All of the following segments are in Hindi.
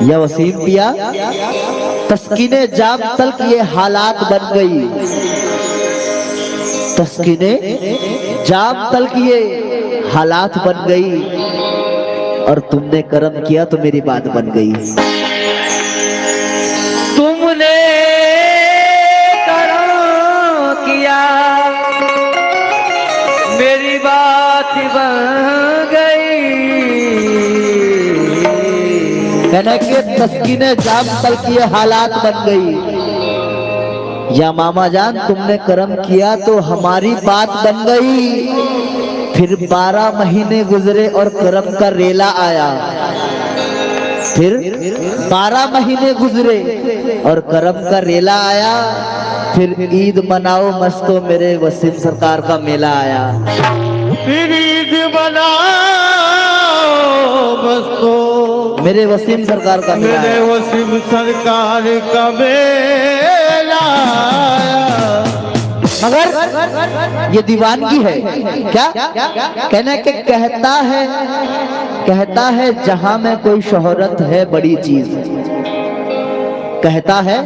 या वसीम पिया, तस्कीने जाम तल्क ये हालात बन गई, तस्कीने जाम तल्क ये हालात बन गई, और तुमने करम किया तो मेरी बात बन गई। तुमने करम किया मेरी बात बन गई। कहने के तस्कीने जाम तल्क ये हालात बन गई, या मामा जान तुमने करम किया तो हमारी बात बन गई। फिर 12 महीने गुजरे और करम का रेला आया, फिर 12 महीने गुजरे और करम का रेला आया। फिर ईद मनाओ मस्तो मेरे वसीम सरकार का मेला आया। फिर ईद मनाओ मस्तो मेरे वसीम सरकार का मेला मेरे आया। वसीम सरकार का मेला आया। मगर ये दीवानगी है क्या? कहने के कहता है जहां में कोई शोहरत है बड़ी चीज, कहता है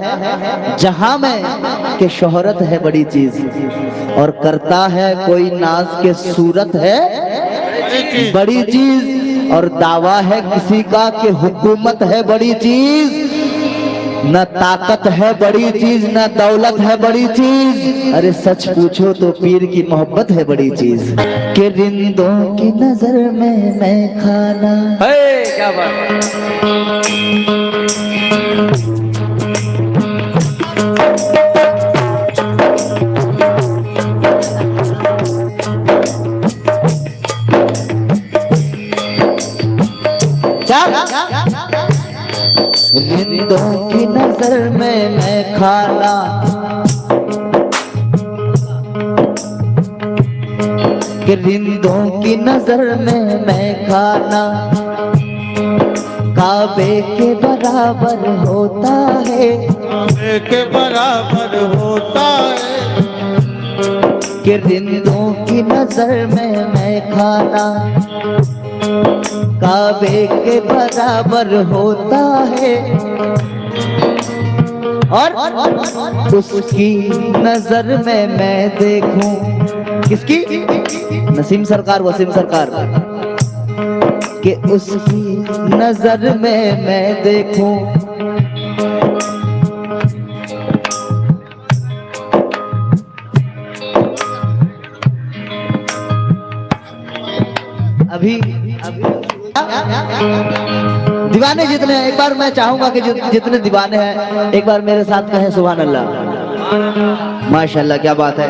जहां में के शोहरत है बड़ी चीज, और करता है कोई नाज के सूरत है बड़ी चीज, और दावा है किसी का कि हुकूमत है बड़ी चीज। न ताकत है बड़ी चीज, न दौलत है बड़ी चीज, अरे सच पूछो तो पीर की मोहब्बत है बड़ी चीज। के रिंदों की नजर में मैं खाना। क्या बात। रिंदों की नजर में मैं खाना, कि रिंदों की नजर में मैं खाना, काबे के बराबर होता है, काबे के बराबर होता है। कि रिंदों की नजर में मैं खाना, काबे के बराबर होता है, और उसकी नजर में मैं देखूं। किसकी? नसीम सरकार, वसीम सरकार, कि उसकी नजर में मैं देखूं। अभी दीवाने जितने हैं, एक बार मैं चाहूंगा कि जितने दीवाने हैं एक बार मेरे साथ कहें सुभान अल्लाह। माशाल्लाह, क्या बात है।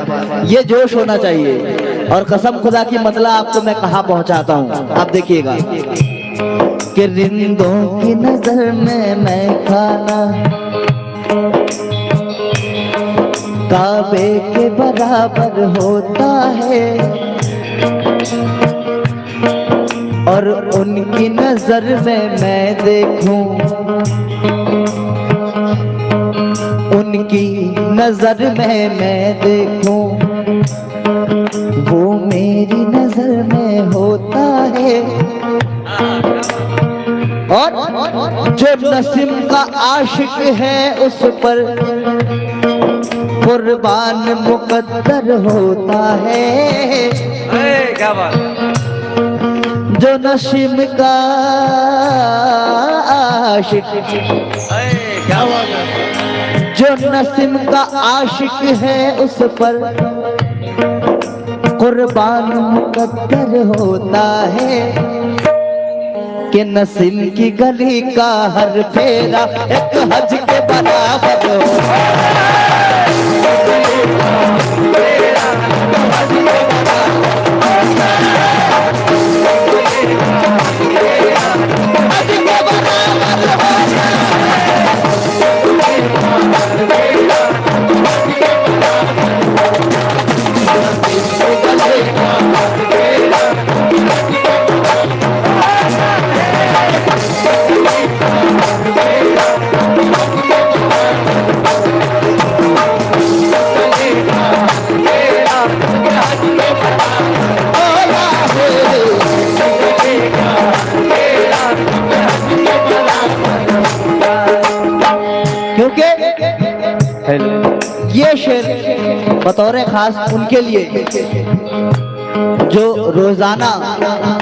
ये जोश होना चाहिए। और कसम खुदा की मतला आपको मैं कहाँ पहुंचाता हूँ, आप देखिएगा। कि रिंदों की नजर में मैं खाना, काबे के बराबर होता है, और उनकी नजर में मैं देखूं। उनकी नजर में मैं देखूं, वो मेरी नजर में होता है, और जो नसीम का आशिक है उस पर कुर्बान मुकद्दर होता है। क्या बात। जो नसीम का आशिक, क्या बात है। जो नसीम का आशिक है उस पर कुर्बान मुकद्दर होता है। कि नसीम की गली का हर फेरा एक हज के बराबर होता ये शेर बतौर खास उनके लिए जो रोजाना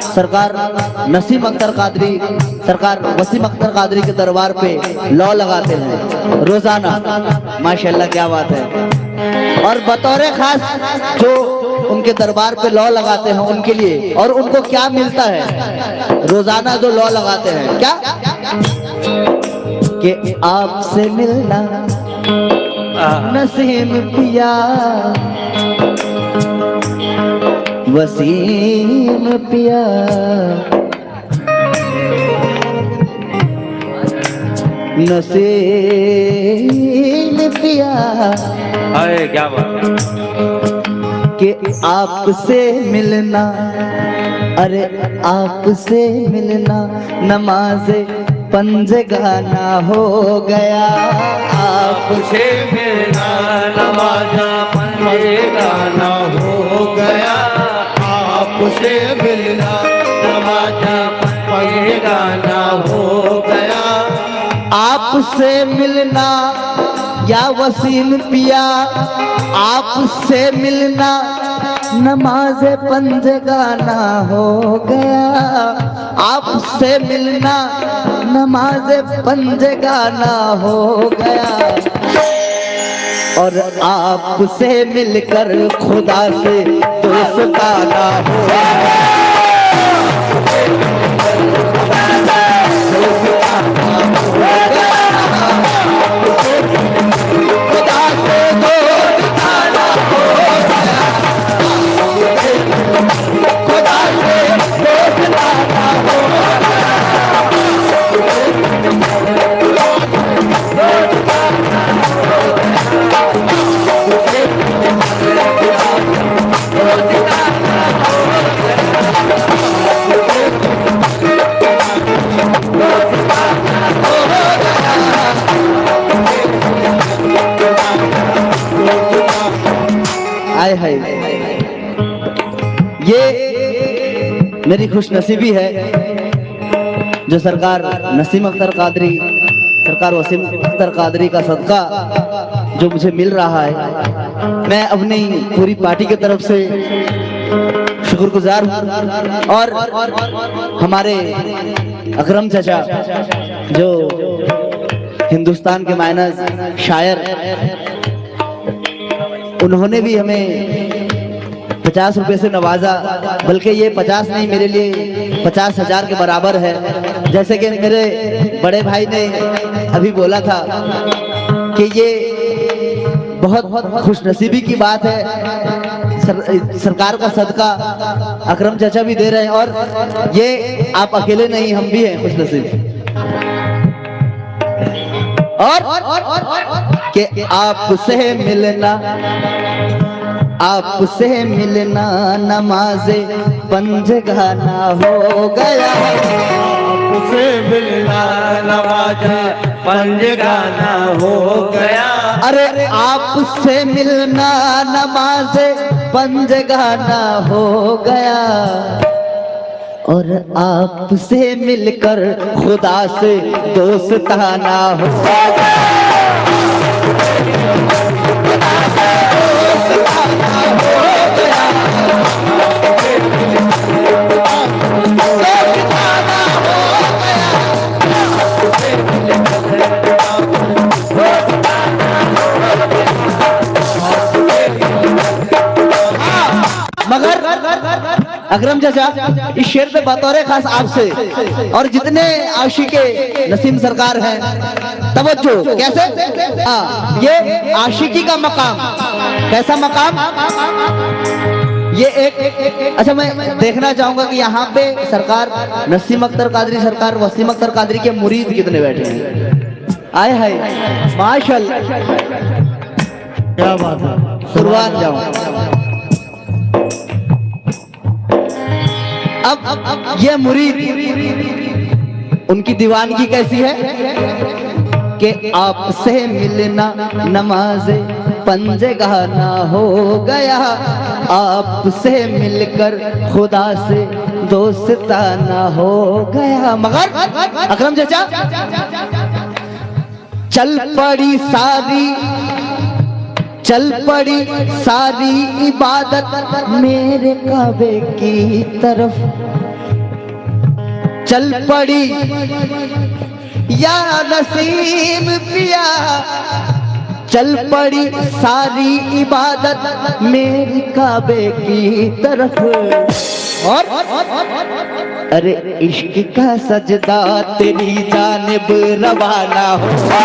सरकार नसीम अख्तर कादरी, सरकार वसीम अख्तर कादरी के दरबार पे लौ लगाते हैं रोजाना। माशाल्लाह, क्या बात है। और बतौर खास जो उनके दरबार पे लौ लगाते हैं उनके लिए, और उनको क्या मिलता है रोजाना जो लौ लगाते हैं, क्या कि आपसे मिलना नसीम पिया, वसीम पिया, नसीम पिया, अरे क्या बात है। कि आपसे मिलना, अरे आपसे मिलना नमाज़े पंजगाना हो गया। आपसे मिलना नमाज़ा पंजगाना हो गया। आपसे मिलना नमाज़ा पंजगाना हो गया। आपसे मिलना या वसीम पिया, आपसे मिलना नमाज पंजगाना हो गया। आपसे मिलना नमाज पंजगाना हो गया। और आपसे मिलकर खुदा से दोस्ताना हो गया। आए हाय, ये मेरी खुशनसीबी है जो सरकार नसीम अख्तर कादरी, सरकार वसीम अख्तर कादरी का सदका जो मुझे मिल रहा है। मैं अपनी पूरी पार्टी की तरफ से शुक्रगुजार हूँ। और हमारे अकरम चाचा जो हिंदुस्तान के मायनस शायर, उन्होंने भी हमें 50 रुपए से नवाजा, बल्कि ये 50 नहीं, मेरे लिए 50,000 के बराबर है। जैसे कि मेरे बड़े भाई ने अभी बोला था कि ये बहुत खुशनसीबी की बात है, सरकार का सदका अकरम चाचा भी दे रहे हैं। और ये आप अकेले नहीं, हम भी हैं खुशनसीब। और कि आपसे मिलना, आपसे मिलना नमाज़े पंजगाना हो गया। आपसे मिलना नमाज़े पंजगाना हो गया। अरे आपसे मिलना नमाज़े पंजगाना हो गया। और आपसे मिलकर खुदा से दोस्ताना हो गया। मगर अकरम चाचा, इस शेर पे बतौर खास आपसे और जितने आशिके नसीम सरकार हैं, तवज्जो। कैसे? ये आशिकी का मकाम, कैसा मकाम? ये एक अच्छा, मैं देखना चाहूंगा कि यहाँ पे सरकार नसीम अख्तर कादरी, सरकार वसीम अख्तर कादरी के मुरीद कितने बैठे हैं। आए हाय, माशाल्लाह, क्या बात है। कुर्बान जाऊं। अब ये मुरीद, उनकी दीवानगी कैसी है कि आपसे मिलना नमाज़े पंजगाना हो गया। आपसे मिलकर खुदा से दोस्ताना हो गया। मगर अकरम चाचा, चल पड़ी सारी इबादत मेरे काबे की तरफ, चल पड़ी या नसीम पिया, चल पड़ी सारी इबादत मेरी काबे की तरफ। और अरे इश्क का सजदा तेरी जानिब रवाना हुआ,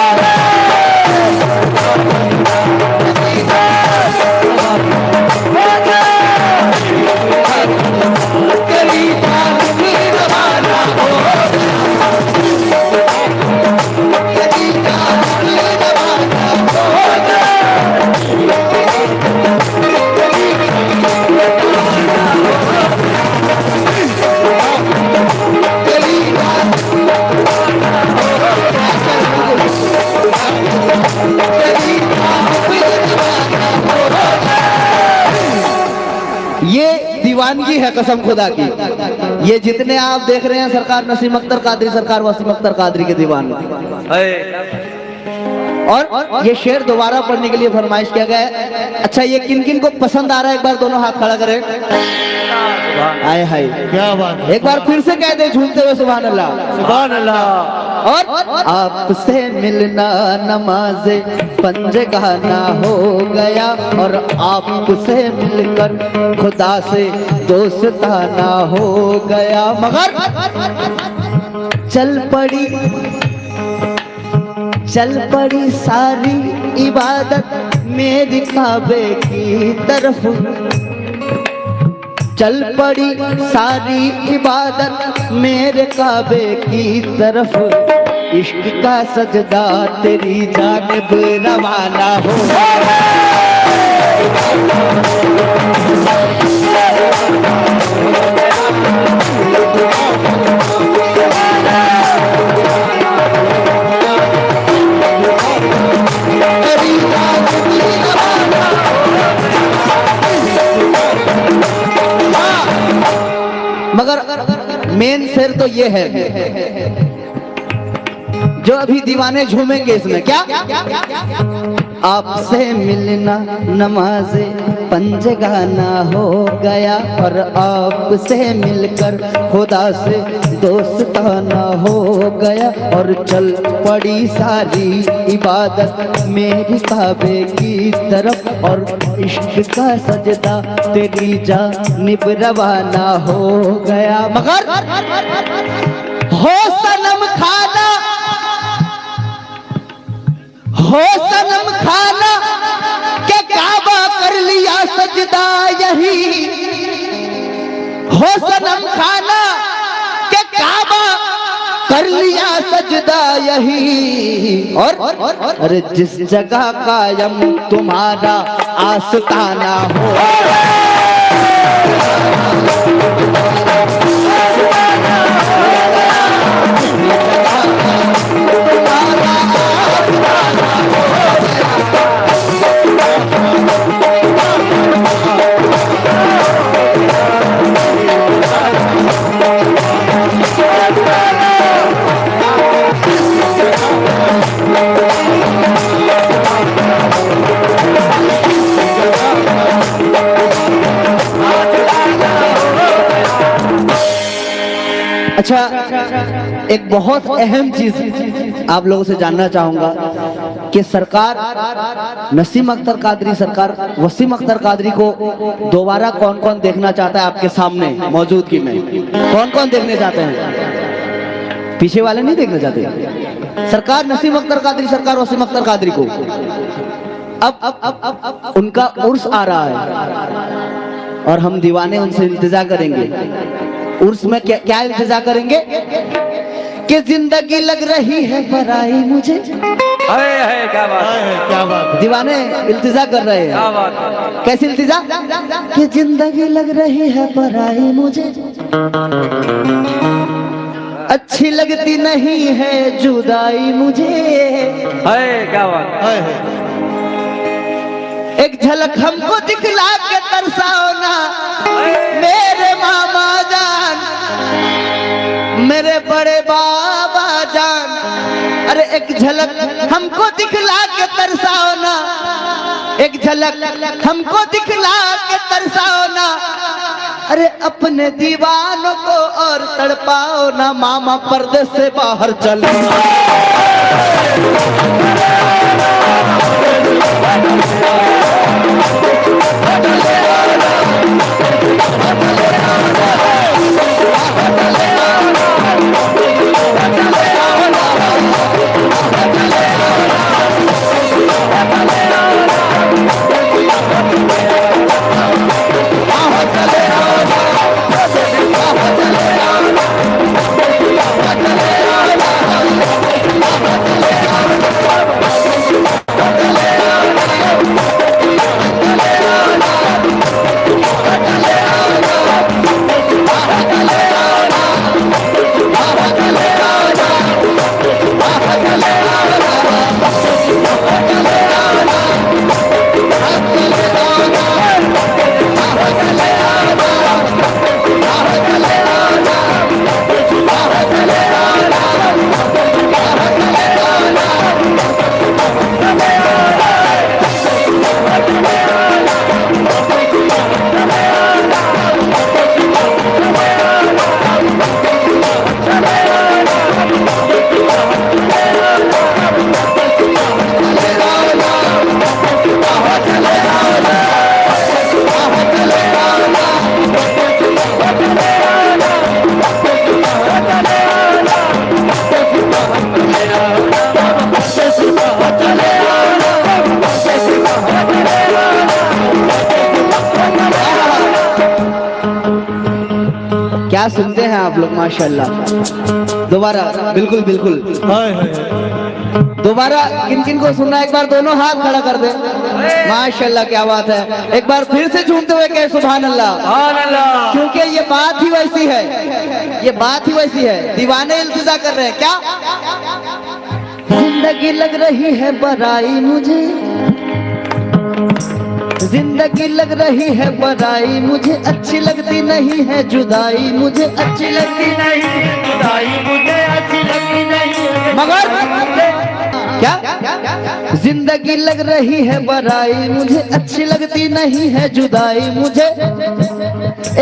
तेरी जानिब रवाना हो, तेरी जानिब रवाना हो। ये दीवानगी है कसम खुदा की। ये जितने आप देख रहे हैं सरकार नसीम अख्तर कादरी सरकार, वसीम अख्तर कादरी के दीवान। और ये शेर दोबारा पढ़ने के लिए फरमाइश किया गया है। अच्छा, ये किन किन को पसंद आ रहा है? एक बार दोनों हाथ खड़ा करें। आए हाय, क्या बात है। एक बार फिर से कह दे झूमते हुए सुभान अल्लाह, सुभान अल्लाह। और आपसे मिलना नमाज़े पंजगाना हो गया, और आपसे मिलकर खुदा से दोस्ताना हो गया। मगर चल पड़ी सारी इबादत मेरी काबे की तरफ, चल पड़ी सारी इबादत मेरे काबे की तरफ। इश्क का सजदा तेरी जानिब रवाना हो, मगर मेन शेर तो ये है जो अभी दीवाने झूमेंगे इसमें। क्या? आपसे मिलना नमाज़े पंजगाना हो गया, और आपसे मिलकर खुदा से दोस्ताना हो गया, और चल पड़ी सारी इबादत मेरी काबे की तरफ, और इश्क का सजदा तेरी जानिब रवाना हो गया। मगर हो सनम खाना, हो सनम खाना के काबा कर लिया सजदा यही, हो सनम खाना के काबा कर लिया सजदा यही। और अरे जिस जगह कायम तुम्हारा आस्ताना हो, अच्छा, एक बहुत अहम चीज आप लोगों से जानना चाहूंगा कि सरकार नसीम अख्तर कादरी सरकार वसीम अख्तर कादरी को दोबारा कौन कौन देखना चाहता है आपके सामने मौजूदगी में? कौन कौन देखने चाहते हैं? पीछे वाले नहीं देखना चाहते। सरकार नसीम अख्तर कादरी सरकार वसीम अख्तर कादरी को अब उनका उर्स आ रहा है और हम दीवाने उनसे इंतजार करेंगे। उर्स में क्या इंतजार करेंगे कि जिंदगी लग रही है पराई मुझे। है क्या बात है, क्या बात। दीवाने इंतजार कर रहे हैं। कैसी इंतजार? कि जिंदगी लग रही है पराई मुझे, अच्छी लगती नहीं है जुदाई मुझे। है क्या बात है। एक झलक हमको दिखला के तरसाओ ना मेरे मामा जान, मेरे बड़े बाबा जान, अरे एक झलक हमको दिखला के तरसाओ ना, एक झलक हमको दिखला के तरसाओ ना, अरे अपने दीवानों को और तड़पाओ ना, मामा पर्दे से बाहर चलो। क्या सुनते हैं आप लोग, माशाल्लाह। दोबारा बिल्कुल बिल्कुल दोबारा किन किन को सुनना, एक बार दोनों हाथ खड़ा कर दे। माशाल्लाह, क्या बात है। एक बार फिर से झूमते हुए कहे सुभान अल्लाह, सुभान अल्लाह। क्योंकि ये बात ही वैसी है, ये बात ही वैसी है। दीवाने इल्तिजा कर रहे हैं क्या। जिंदगी लग रही है बराई मुझे, जिंदगी लग रही है बराई मुझे, अच्छी लगती नहीं है जुदाई मुझे, अच्छी लगती नहीं है जुदाई मुझे, अच्छी लगती नहीं है मगर क्या। जिंदगी लग रही है बराई मुझे, अच्छी लगती नहीं है जुदाई मुझे,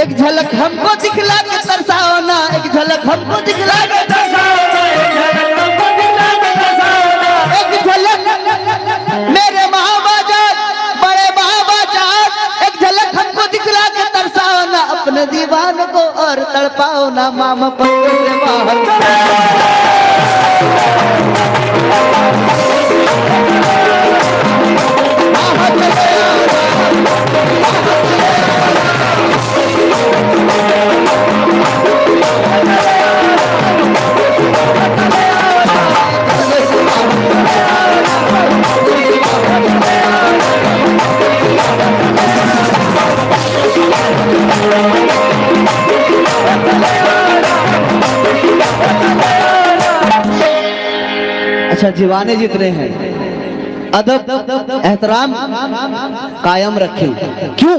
एक झलक हमको दिखला के तरसाओ ना, एक झलक हमको दिखला के तरसाओ ना, एक झलक हमको दिखला के तरसाओ ना, एक झलक मेरे मामा जान, बड़े बाबा जान, एक झलक हमको दिखला के तरसाओ ना, अपने दीवान को और तड़पाओ ना, मामा पर्दे से बाहर। अच्छा, दीवाने जितने हैं अदब एहतराम कायम रखें। क्यों?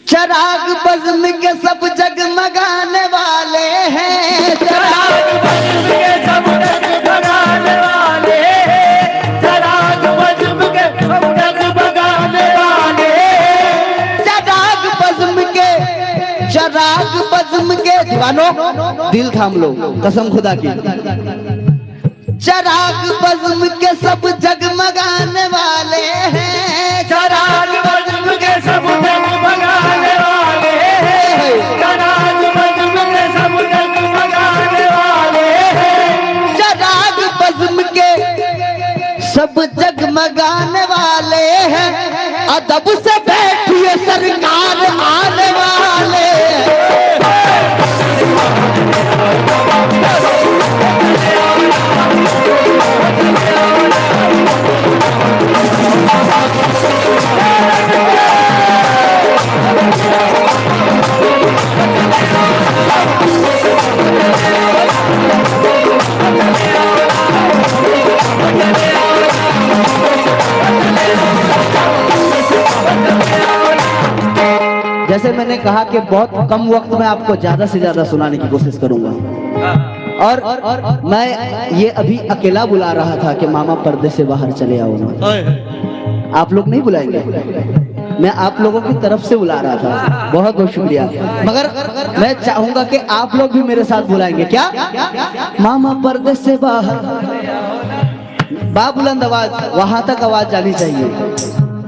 चराग बज़्म के सब जगमगाने वाले हैं, चराग बज़्म के सब जगमगाने वाले हैं, चराग बज़्म के सब जगमगाने वाले हैं, चराग बज़्म के दीवानों दिल थाम लो, कसम खुदा की। चराग बज़्म के सब जगमगाने वाले हैं, चराग बज़्म के सब जगमगाने वाले हैं, चराग बज़्म के सब जगमगाने वाले हैं, चराग बज़्म के सब जगमगाने वाले हैं, अदब से बैठिए सरकार आने वाले हैं। जैसे मैंने कहा कि बहुत कम वक्त में आपको ज्यादा से ज्यादा सुनाने की कोशिश करूंगा। और मैं ये अभी अकेला बुला रहा था कि मामा पर्दे से बाहर चले आओ। आप लोग नहीं बुलाएंगे, मैं आप लोगों की तरफ से बुला रहा था। बहुत बहुत शुक्रिया। मगर मैं चाहूंगा कि आप लोग भी मेरे साथ बुलाएंगे। क्या मामा पर्दे से बाहर, बाबुलंद आवाज, वहां तक आवाज जानी चाहिए।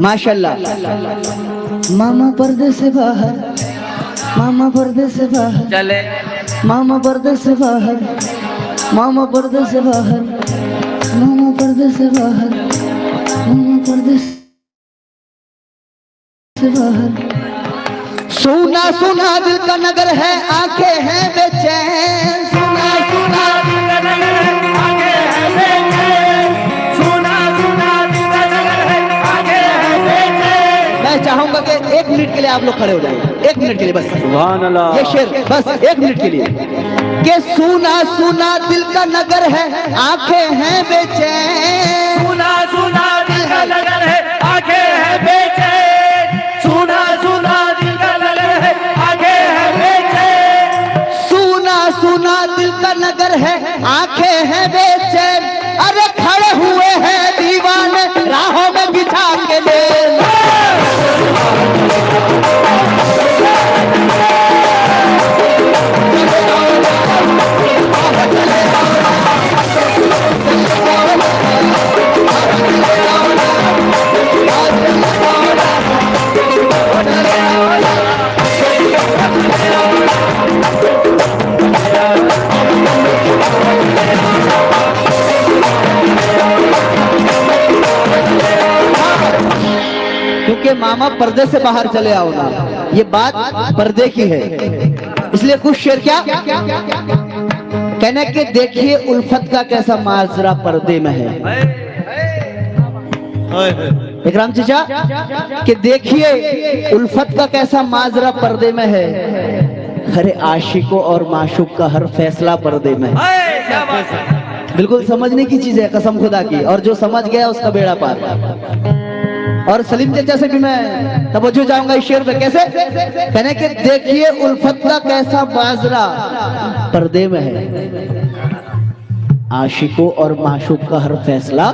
माशाल्लाह। मामा पर्दे से बाहर, मामा पर्दे से बाहर चले, मामा पर्दे से बाहर, मामा पर्दे से बाहर, मामा पर्दे से बाहर, मामा पर्दे से बाहर। सुना सुना दिल का नगर है, आंखें हैं बेचैन। सुना सुना दिल का नगर है, आंखें हैं बेचैन। सुना सुना दिल का नगर है, आंखें हैं बेचैन। मैं चाहूंगा कि 1 मिनट के लिए आप लोग खड़े हो जाएं। 1 मिनट के लिए बस। सुभान अल्लाह। ये शेर बस 1 मिनट के लिए। कि सुना सुना दिल का नगर है, आंखें हैं बेचैन। सुना सुना दिल का नगर है, आंखें हैं बेचैन। सुना सुना दिल का नगर है, आंखें हैं बेचैन। सुना सुना दिल का नगर है, आंखें हैं बेचैन। अरे खड़े हुए हैं दीवाने, राहों में बिछा के ले। क्योंकि मामा पर्दे से बाहर चले आओ ना, ये बात पर्दे की है। इसलिए कुछ शेर क्या कहने के, देखिए उल्फत का कैसा माजरा पर्दे में है। इकराम चचा कि देखिए उल्फत का कैसा माजरा पर्दे में है। अरे आशिकों और माशूक का हर फैसला पर्दे में है। बिल्कुल समझने की चीज है कसम खुदा की, और जो समझ गया उसका बेड़ा पार। और सलीम चाचा से भी मैं तवज्जो चाहूंगा इस शेर पे। कैसे कहने के, देखिए उल्फत का कैसा माजरा पर्दे में है। आशिकों और माशूक का हर फैसला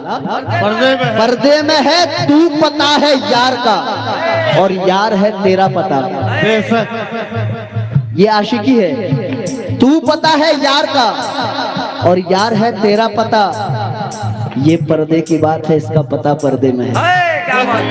पर्दे में है। तू पता है यार का, और यार है तेरा पता। ये आशिकी है। तू पता है यार का, और यार है तेरा पता। ये पर्दे की बात है, इसका पता पर्दे में है। क्या बात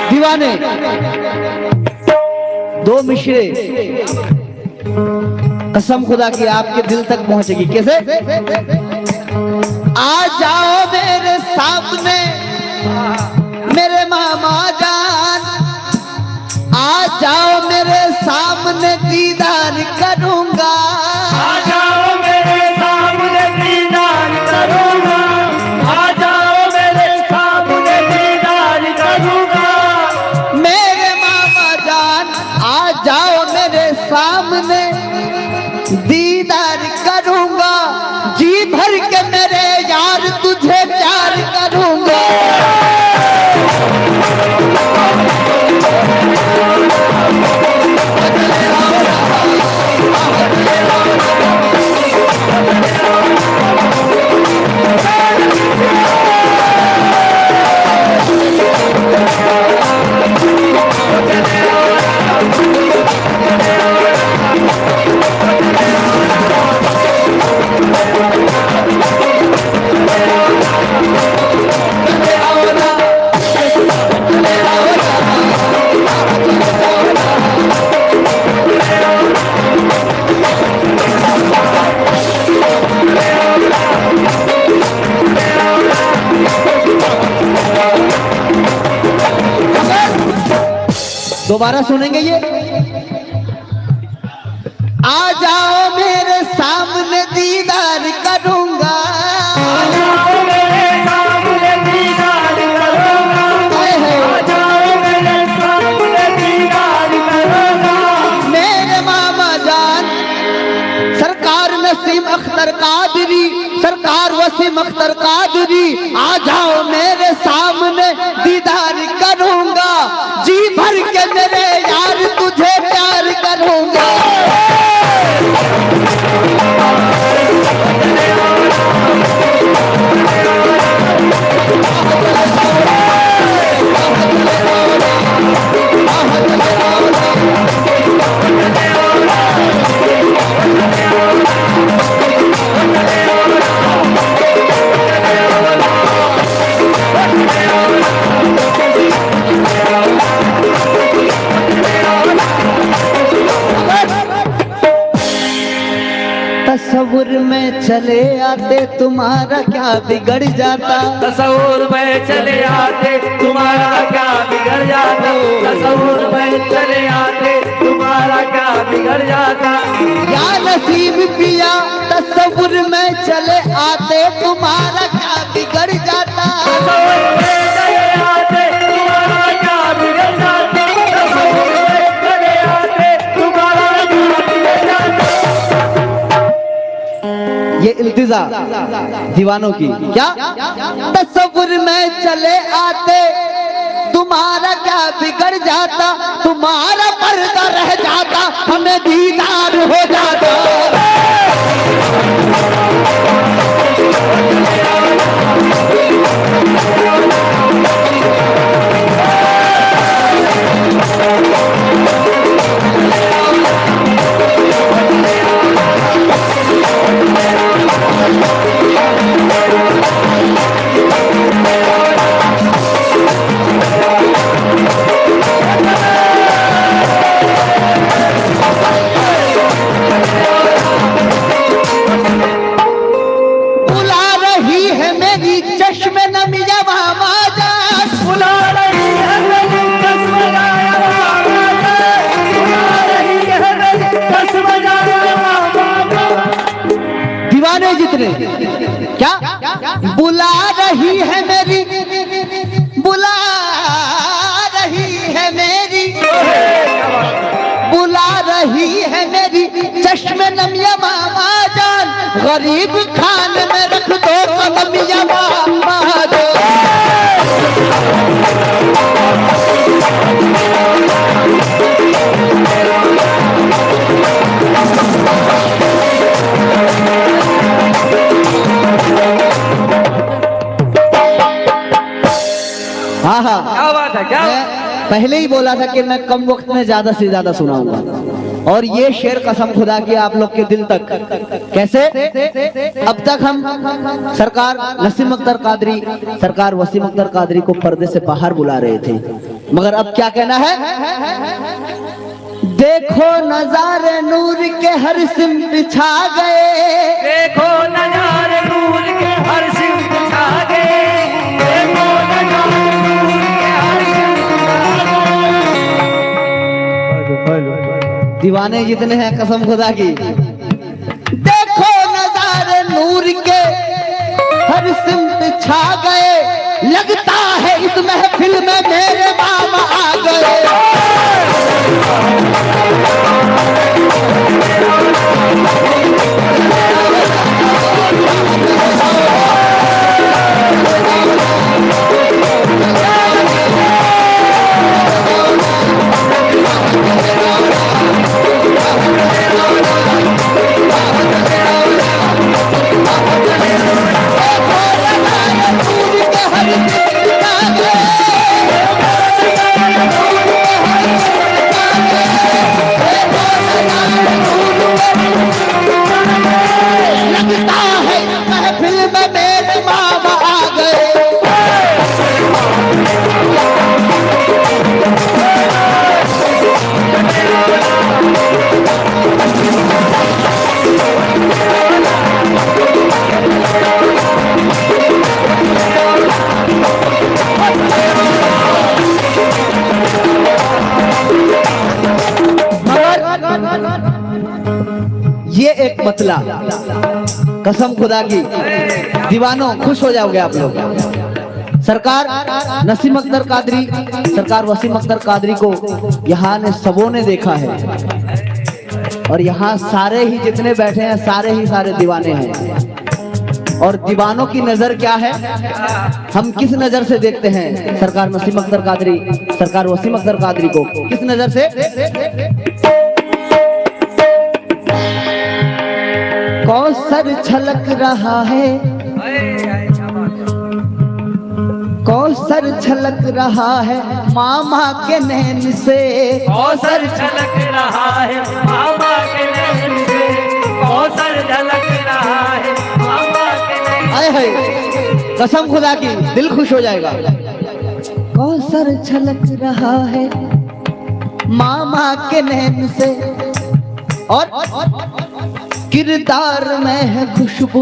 दीवाने 2 मिशरे कसम खुदा की आपके दिल तक पहुंचेगी। कैसे? आ जाओ मेरे सामने मेरे मामा जान, आ जाओ मेरे सामने दीदार करूंगा। आ जाओ मेरे सामने दीदार करूंगा। आ जाओ मेरे सामने दीदार करूंगा। मेरे मामा जान आ जाओ मेरे सामने दीदार करूंगा। जी भर के मेरे यार तुझे प्यार करूंगा। दोबारा सुनेंगे ये। आ जाओ मेरे सामने दीदार करूंगा। आ जाओ तसव्वुर में चले आते तुम्हारा क्या बिगड़ जाता। तसव्वुर में चले आते तुम्हारा क्या बिगड़ जाता। तसव्वुर में चले आते तुम्हारा क्या बिगड़ जाता। या नसीब पिया तसव्वुर में चले आते तुम्हारा क्या बिगड़ जाता। तसव्वुर में चले आते तुम्हारा क्या बिगड़ जाता। तसव्वुर में चले आते तुम्हारा क्या बिगड़ जाता। ये इल्तिजा दीवानों की क्या। तसव्वुर में चले आते तुम्हारा क्या बिगड़ जाता। तुम्हारा पर्दा रह जाता हमें दीदार हो जाता। जितने क्या बुला रही है मेरी, बुला रही है मेरी, बुला रही है मेरी चश्मे नम या मामा जान। गरीब खान में रख दो कदम या मामा हाँ हाँ क्या बात है। क्या मैं पहले ही बोला था कि मैं कम वक्त में ज्यादा से ज्यादा सुनाऊंगा और ये शेर कसम खुदा की आप लोग के दिल तक। कैसे अब तक हम सरकार नसीम अख्तर कादरी, सरकार वसीम अख्तर कादरी को पर्दे से बाहर बुला रहे थे, मगर अब क्या कहना है। देखो नजारे नूर के हर सिमत छा गए, देखो नजारे नूर के हर सिमत छा गए, देखो नजारे नूर के हर सिमत छा गए। दीवाने जितने हैं कसम खुदा की। देखो नजारे नूर के हर सिमत छा गए, लगता है इस महफिल में मेरे मामा आ गए। ये एक मतला कसम खुदा की। दीवानों खुश हो जाओगे आप लोग। सरकार नसीम अख्तर कादरी, सरकार वसीम अख्तर कादरी को यहाँ ने सबों ने देखा है और यहाँ सारे ही जितने बैठे हैं सारे ही सारे दीवाने हैं। और दीवानों की नजर क्या है, हम किस नजर से देखते हैं सरकार नसीम अख्तर कादरी, सरकार वसीम अख्तर कादरी को किस नजर से। कौसर छलक रहा है, कौसर छलक रहा है मामा के नैन से, कौसर छलक रहा है मामा के नैन से, कौसर झलक रहा है मामा के नैन से। आए है कसम खुदा की दिल खुश हो जाएगा। कौसर छलक रहा है मामा के नैन से और किरदार में है खुशबू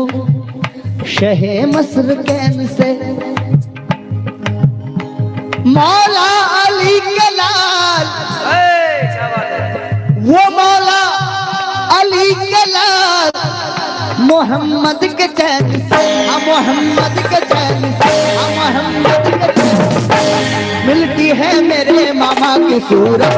शहे मस्र कैन से, मौला अली के लाल, क्या बात है। वो मौला अली के लाल, मोहम्मद के चैन से, मोहम्मद के चैन से, मोहम्मद के चैन से मिलती है मेरे मामा की सूरत।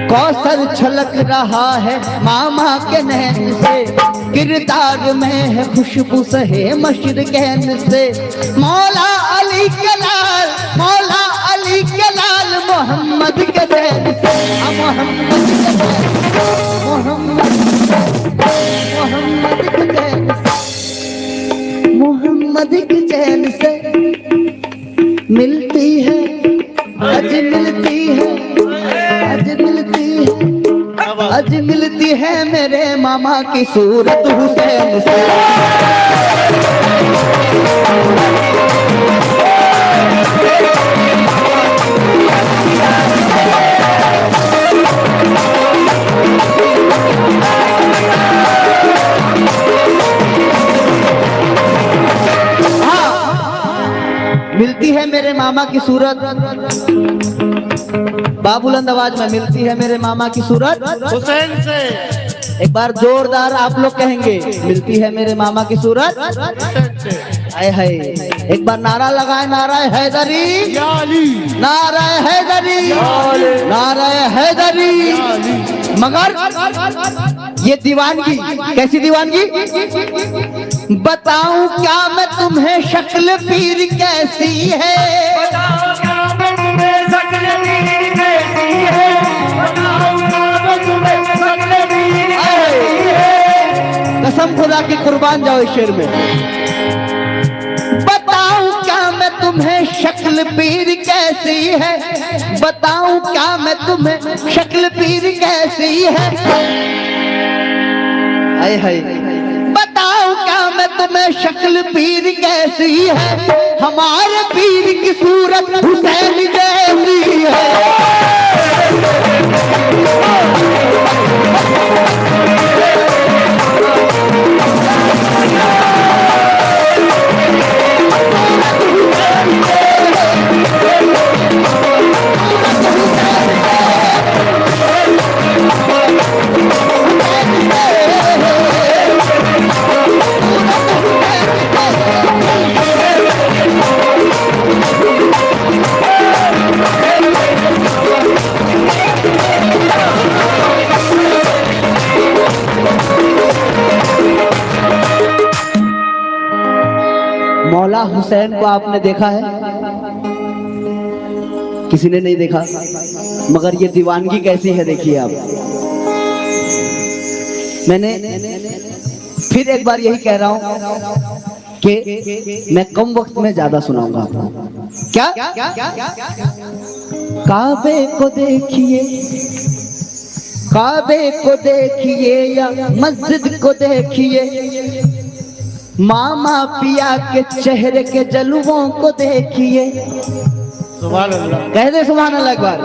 कौसर छलक रहा है मामा के नैन से, किरदार में है खुशबू सहे मशर कैन से, मौला अली के लाल, मौला अली के लाल, मोहम्मद के चैन से, मोहम्मद के चैन से, मोहम्मद के चैन से, मोहम्मद के चैन से मिलती है, आज मिलती है, आज मिलती है, आज मिलती है मेरे मामा की सूरत हुसैन से। मिलती है मेरे मामा की सूरत, बाबुलंद आवाज में मिलती है मेरे मामा की सूरत हुसैन से। एक बार जोरदार आप लोग कहेंगे, मिलती है मेरे मामा की सूरत आए है। एक बार नारा लगाए, नारा हैदरी, नारा हैदरी, नारा हैदरी। मगर ये दीवानगी कैसी दीवानगी, बताऊं क्या मैं तुम्हें शक्ल पीर कैसी है, बताओ क्या मैं तुम्हें शक्ल पीर कैसी है, बताओ क्या मैं तुम्हें शक्ल पीर कैसी है। कसम खुदा की कुर्बान जाओ इस शेर में। बताऊं क्या मैं तुम्हें शक्ल पीर कैसी है, बताऊं क्या मैं तुम्हें शक्ल पीर कैसी है, हाय हाय। बताओ क्या मैं तुम्हें शक्ल पीर कैसी है, हमारे पीर की सूरत हुसैन जैसी है। मौला हुसैन को आपने देखा है? किसी ने नहीं देखा, मगर ये दीवानगी कैसी है देखिए आप। मैंने फिर एक बार यही कह रहा हूं कि मैं कम वक्त में ज्यादा सुनाऊंगा आपको। क्या काबे को देखिए, काबे को देखिए या मस्जिद को देखिए, मामा पिया के चेहरे के जलवों को देखिए। सुभान अल्लाह, कह दे सुभान अल्लाह एक बार।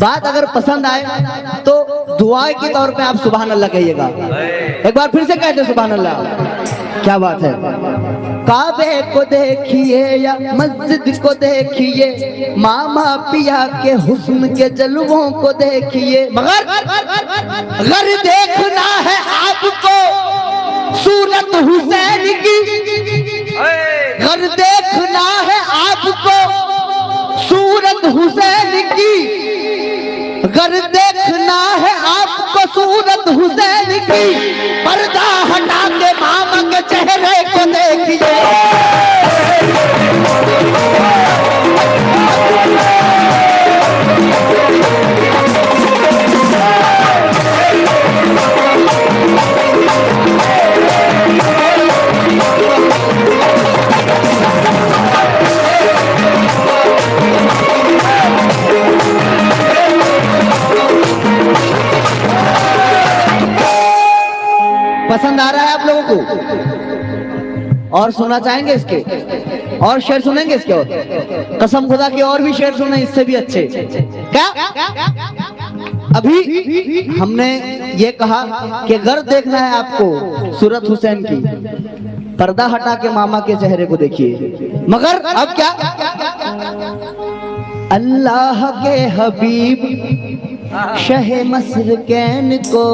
बात अगर पसंद आए तो दुआ के तौर पे आप सुभान अल्लाह कहिएगा। एक बार फिर से कह दे सुभान अल्लाह। क्या बात है। काबे को देखिए या मस्जिद को देखिए, मामा पिया के हुस्न के जलवों को देखिए, मगर अगर देखना है आपको सूरत हुसैन की, अगर देखना है आपको सूरत हुसैन की, अगर देखना है आपको सूरत हुसैन की, पर्दा हटा के मामा के चेहरे को देखिए। पसंद आ रहा है आप लोगों को? और सुनना चाहेंगे इसके? और शेर सुनेंगे इसके? और कसम खुदा के और भी शेर सुने इससे भी अच्छे। क्या अभी हमने ये कहा कि अगर देखना है आपको सूरत हुसैन की, पर्दा हटा के मामा के चेहरे को देखिए। मगर अब क्या, अल्लाह के हबीब शह मस्र कैन को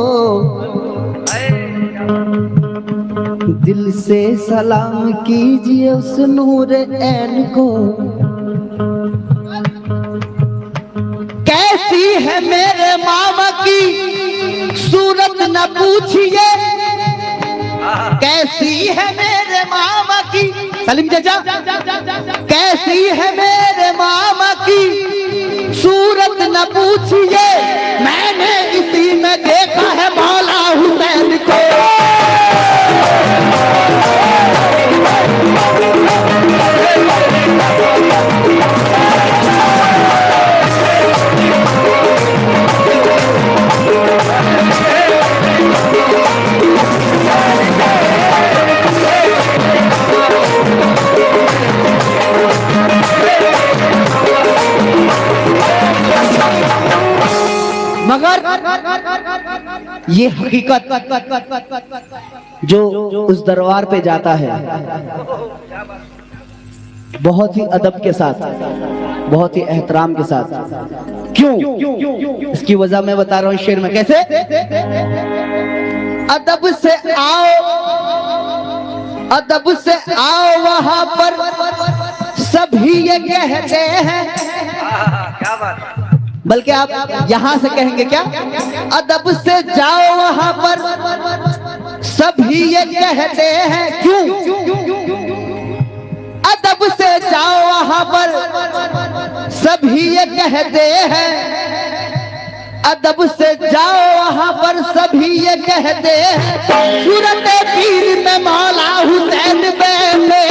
दिल से सलाम कीजिए उस नूर ऐन को। कैसी है मेरे मामा की सूरत न पूछिए, कैसी है मेरे मामा की, सलीम चाचा कैसी है मेरे मामा की सूरत न पूछिए, मैंने इसी में देखा है मौला हुसैन को। मगर ये हकीकत जो उस दरबार पे जाता है बहुत ही अदब के साथ, बहुत ही एहतराम के साथ। क्यों? इसकी वजह मैं बता रहा हूं शेर में। कैसे? अदब से आओ, अदब से आओ वहां पर सभी ये कहते हैं। क्या बात, बल्कि आप यहां से कहेंगे क्या, अदब से जाओ वहां पर सभी ये कहते हैं। क्यों? अदब से जाओ वहां पर सभी ये कहते हैं, अदब से जाओ वहां पर सभी ये कहते हैं। सूरत पीर में मौला हुसैन बैठे